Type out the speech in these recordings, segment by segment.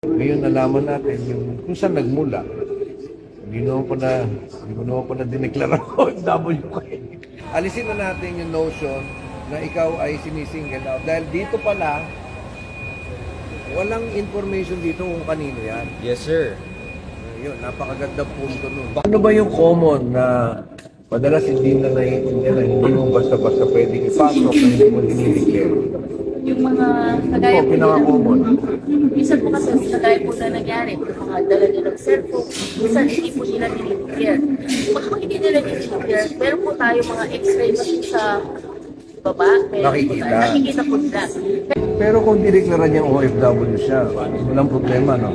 Ngayon nalaman natin yung kung saan nagmula. Hindi mo naman po na dineklara ko OFW ko. Alisin na natin yung notion na ikaw ay sinisingle out. Dahil dito pala, walang information dito kung kanino yan. Yes, sir. Yun, napakaganda punto nun. Ano ba yung common na madalas hindi na naiintindihan na hindi mo basta-basta pwedeng ipasok na hindi mo dinideclare? Yung mga kagaya po pinaka-common. Minsan po kasi kagaya po na nangyari, yung mga dala nilang cellphone, minsan hindi po nila dinideclare. Pag hindi nila dinideclare, meron po tayo mga x-ray machine sa baba. Nakikita po nila. Pero kung dineklara niyang OFW siya, walang problema, no?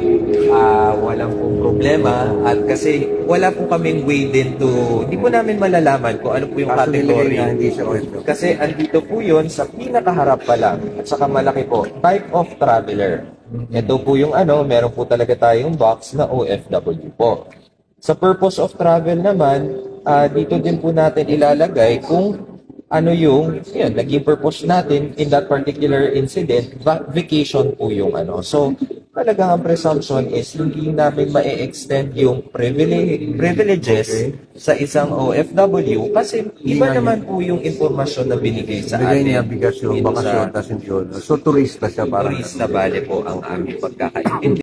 Walang pong problema at kasi wala po kaming way din to, hindi po namin malalaman kung ano po yung category. Hindi siya OFW. Kasi andito po yun sa pinakaharap pa lang at saka malaki po, type of traveler. Ito po yung meron po talaga tayong box na OFW po. Sa purpose of travel naman, dito din po natin ilalagay kung ano yung naging purpose natin in that particular incident, vacation po yung So, talagang ang presumption is hindi namin ma-extend yung privileges sa isang OFW kasi iba naman po yung informasyon na binigay sa atin. Bigay niya bigas yung bakasyon, tapos yun. So, turista siya parang. Turista bale po ang aming pagkakaintindi.